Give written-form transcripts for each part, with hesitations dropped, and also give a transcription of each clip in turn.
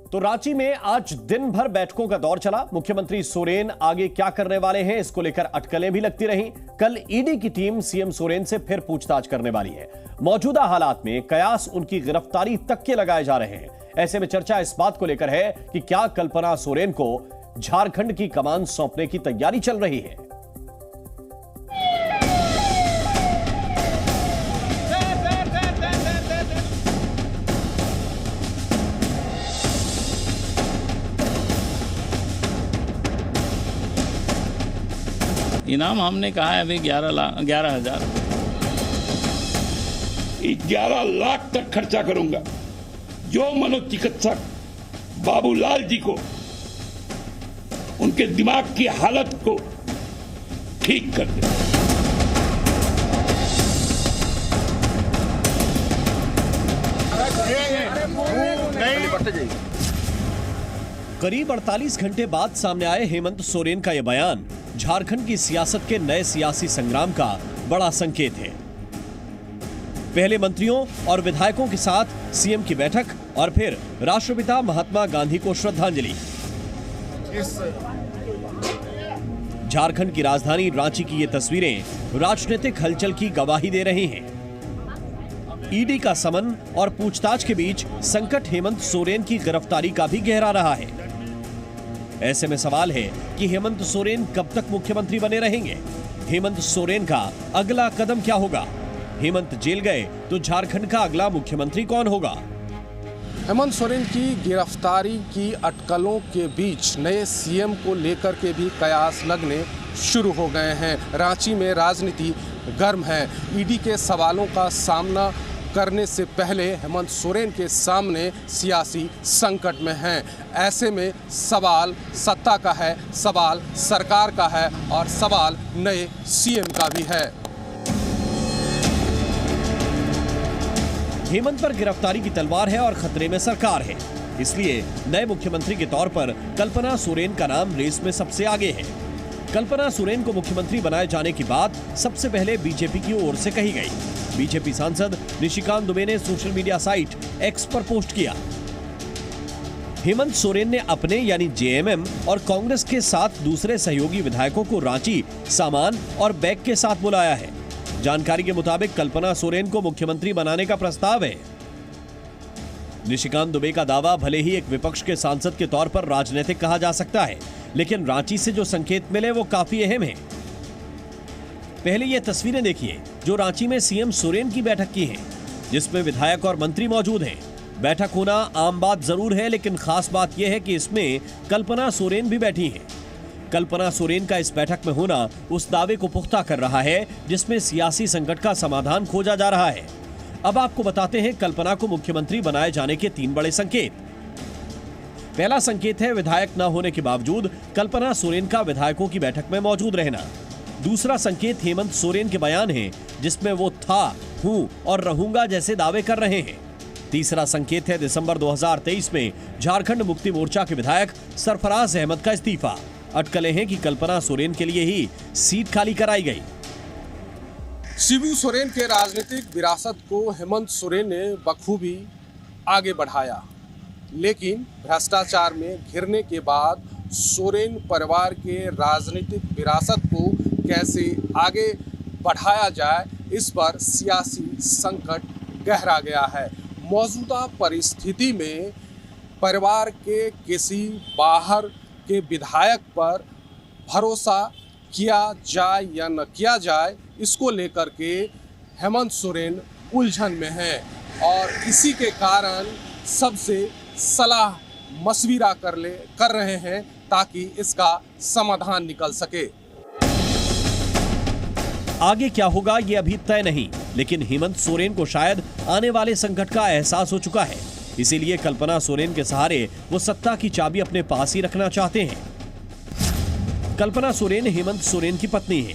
तो रांची में आज दिन भर बैठकों का दौर चला। मुख्यमंत्री सोरेन आगे क्या करने वाले हैं, इसको लेकर अटकलें भी लगती रहीं। कल ईडी की टीम सीएम सोरेन से फिर पूछताछ करने वाली है। मौजूदा हालात में कयास उनकी गिरफ्तारी तक के लगाए जा रहे हैं। ऐसे में चर्चा इस बात को लेकर है कि क्या कल्पना सोरेन को झारखंड की कमान सौंपने की तैयारी चल रही है। इनाम हमने कहा है अभी 11,000। 11 लाख तक खर्चा करूंगा जो मनोचिकित्सक बाबूलाल जी को उनके दिमाग की हालत को ठीक कर दे। करीब 48 घंटे बाद सामने आए हेमंत सोरेन का यह बयान झारखंड की सियासत के नए सियासी संग्राम का बड़ा संकेत है। पहले मंत्रियों और विधायकों के साथ सीएम की बैठक और फिर राष्ट्रपिता महात्मा गांधी को श्रद्धांजलि। झारखंड की राजधानी रांची की ये तस्वीरें राजनीतिक हलचल की गवाही दे रही हैं। ईडी का समन और पूछताछ के बीच संकट हेमंत सोरेन की गिरफ्तारी का भी गहरा रहा है। ऐसे में सवाल है कि हेमंत सोरेन कब तक मुख्यमंत्री बने रहेंगे। हेमंत सोरेन का अगला कदम क्या होगा। हेमंत जेल गए तो झारखंड का अगला मुख्यमंत्री कौन होगा। हेमंत सोरेन की गिरफ्तारी की अटकलों के बीच नए सीएम को लेकर के भी कयास लगने शुरू हो गए हैं। रांची में राजनीति गर्म है। ईडी के सवालों का सामना करने से पहले हेमंत सोरेन के सामने सियासी संकट में हैं। ऐसे में सवाल सत्ता का है, सवाल सरकार का है और सवाल नए सीएम का भी है। हेमंत पर गिरफ्तारी की तलवार है और खतरे में सरकार है। इसलिए नए मुख्यमंत्री के तौर पर कल्पना सोरेन का नाम रेस में सबसे आगे है। कल्पना सोरेन को मुख्यमंत्री बनाए जाने की बात सबसे पहले बीजेपी की ओर से कही गई। बीजेपी सांसद निशिकांत दुबे ने सोशल मीडिया साइट एक्स पर पोस्ट किया। हेमंत सोरेन ने अपने यानी जेएमएम और कांग्रेस के साथ दूसरे सहयोगी विधायकों को रांची सामान और बैग के साथ बुलाया है। जानकारी के मुताबिक कल्पना सोरेन को मुख्यमंत्री बनाने का प्रस्ताव है। निशिकांत दुबे का दावा भले ही एक विपक्ष के सांसद के तौर पर राजनीतिक कहा जा सकता है, लेकिन रांची से जो संकेत मिले वो काफी अहम है। पहले ये तस्वीरें देखिए जो रांची में सीएम सोरेन की बैठक की हैं, जिसमें विधायक और मंत्री मौजूद हैं। बैठक होना आम बात जरूर है, लेकिन खास बात यह है कि इसमें कल्पना सोरेन भी बैठी हैं। कल्पना सोरेन का इस बैठक में होना उस दावे को पुख्ता कर रहा है जिसमें सियासी संकट का समाधान खोजा जा रहा है। अब आपको बताते हैं कल्पना को मुख्यमंत्री बनाए जाने के 3 बड़े संकेत। पहला संकेत है विधायक न होने के बावजूद कल्पना सोरेन का विधायकों की बैठक में मौजूद रहना। दूसरा संकेत हेमंत सोरेन के बयान है जिसमें वो था, हूं और रहूंगा जैसे दावे कर रहे हैं। तीसरा संकेत है दिसंबर 2023 में झारखंड मुक्ति मोर्चा के विधायक सरफराज अहमद का इस्तीफा। अटकलें हैं कि कल्पना सोरेन के लिए ही सीट खाली कराई गई। शिबू सोरेन के राजनीतिक विरासत को हेमंत सोरेन ने बखूबी आगे बढ़ाया, लेकिन भ्रष्टाचार में घिरने के बाद सोरेन परिवार के राजनीतिक विरासत को कैसे आगे बढ़ाया जाए, इस पर सियासी संकट गहरा गया है। मौजूदा परिस्थिति में परिवार के किसी बाहर के विधायक पर भरोसा किया जाए या न किया जाए, इसको लेकर के हेमंत सोरेन उलझन में हैं और इसी के कारण सबसे सलाह मशविरा कर रहे हैं ताकि इसका समाधान निकल सके। आगे क्या होगा ये अभी तय नहीं, लेकिन हेमंत सोरेन को शायद आने वाले संकट का एहसास हो चुका है। इसीलिए कल्पना सोरेन के सहारे वो सत्ता की चाबी अपने पास ही रखना चाहते हैं। कल्पना सोरेन हेमंत सोरेन की पत्नी है।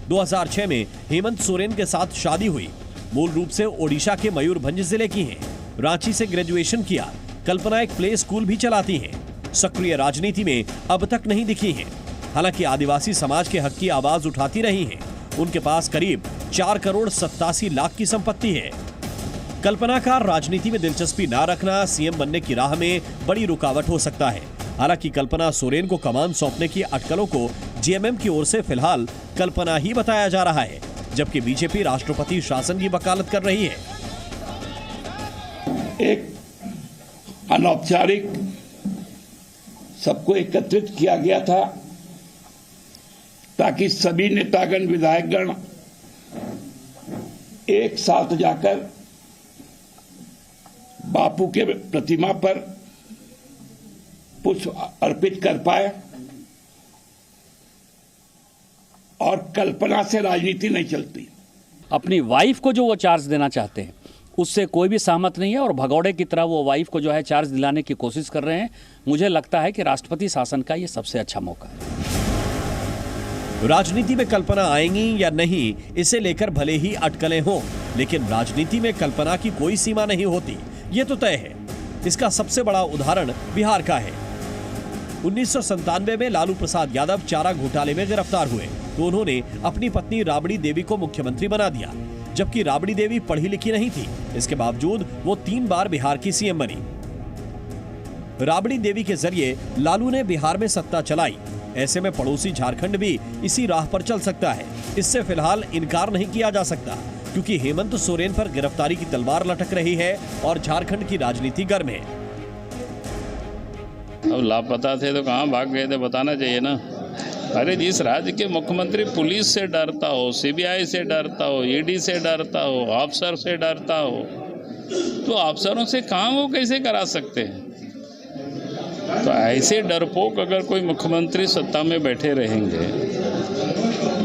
2006 में हेमंत सोरेन के साथ शादी हुई। मूल रूप से ओडिशा के मयूरभंज जिले की हैं। रांची से ग्रेजुएशन किया। कल्पना एक प्ले स्कूल भी चलाती हैं। सक्रिय राजनीति में अब तक नहीं दिखी हैं। हालांकि आदिवासी समाज के हक की आवाज उठाती रही हैं। उनके पास करीब 4 करोड़ 87 लाख की संपत्ति है। कल्पना का राजनीति में दिलचस्पी न रखना सीएम बनने की राह में बड़ी रुकावट हो सकता है। हालांकि कल्पना सोरेन को कमान सौंपने की अटकलों को जेएमएम की ओर से फिलहाल कल्पना ही बताया जा रहा है, जबकि बीजेपी राष्ट्रपति शासन की वकालत कर रही है। एक अनौपचारिक सबको एकत्रित किया गया था ताकि सभी नेतागण विधायकगण एक साथ जाकर बापू के प्रतिमा पर पुष्प अर्पित कर पाए और कल्पना से राजनीति नहीं चलती। अपनी वाइफ को जो वो चार्ज देना चाहते हैं उससे कोई भी सहमत नहीं है और भगौड़े की तरह वो वाइफ को जो है चार्ज दिलाने की कोशिश कर रहे हैं। मुझे लगता है कि राष्ट्रपति शासन का ये सबसे अच्छा मौका है। राजनीति में कल्पना आएंगी या नहीं, इसे लेकर भले ही अटकलें हों, लेकिन राजनीति में कल्पना की कोई सीमा नहीं होती, ये तो तय है। इसका सबसे बड़ा उदाहरण बिहार का है। 1997 में लालू प्रसाद यादव चारा घोटाले में गिरफ्तार हुए तो उन्होंने अपनी पत्नी राबड़ी देवी को मुख्यमंत्री बना दिया, जबकि राबड़ी देवी पढ़ी लिखी नहीं थी। इसके बावजूद वो 3 बार बिहार की सीएम बनी। राबड़ी देवी के जरिए लालू ने बिहार में सत्ता चलाई। ऐसे में पड़ोसी झारखंड भी इसी राह पर चल सकता है। इससे फिलहाल इनकार नहीं किया जा सकता, क्योंकि हेमंत सोरेन पर गिरफ्तारी की तलवार लटक रही है और झारखंड की राजनीति गर्म है। अब लापता थे तो कहाँ भाग गए थे, बताना चाहिए ना। अरे जिस राज्य के मुख्यमंत्री पुलिस से डरता हो, सीबीआई से डरता हो, ईडी से डरता हो, अफसर से डरता हो, तो अफसरों से काम वो कैसे करा सकते हैं? तो ऐसे डरपोक अगर कोई मुख्यमंत्री सत्ता में बैठे रहेंगे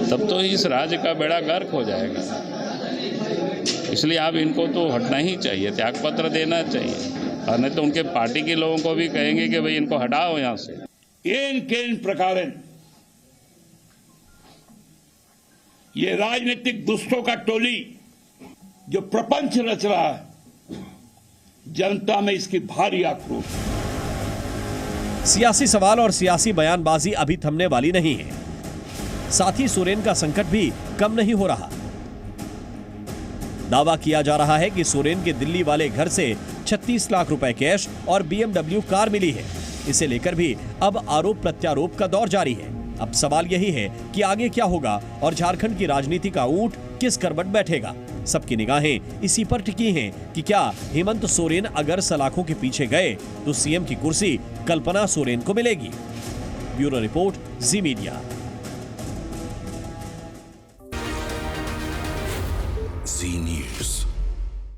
तब तो इस राज्य का बेड़ा गर्क हो जाएगा। इसलिए अब इनको तो हटना ही चाहिए, त्यागपत्र देना चाहिए, और नहीं तो उनके पार्टी के लोगों को भी कहेंगे कि भाई इनको हटाओ यहाँ से। केन प्रकारेण ये राजनीतिक दुष्टों का टोली जो प्रपंच रच रहा है, जनता में इसकी भारी आक्रोश। सियासी सवाल और सियासी बयानबाजी अभी थमने वाली नहीं है। साथ ही सोरेन का संकट भी कम नहीं हो रहा। दावा किया जा रहा है कि सोरेन के दिल्ली वाले घर से 36 लाख रुपए कैश और BMW कार मिली है। इसे लेकर भी अब आरोप प्रत्यारोप का दौर जारी है। अब सवाल यही है कि आगे क्या होगा और झारखंड की राजनीति का ऊंट किस करवट बैठेगा। सबकी निगाहें इसी पर टिकी हैं कि क्या हेमंत सोरेन अगर सलाखों के पीछे गए तो सीएम की कुर्सी कल्पना सोरेन को मिलेगी। ब्यूरो रिपोर्ट, जी मीडिया।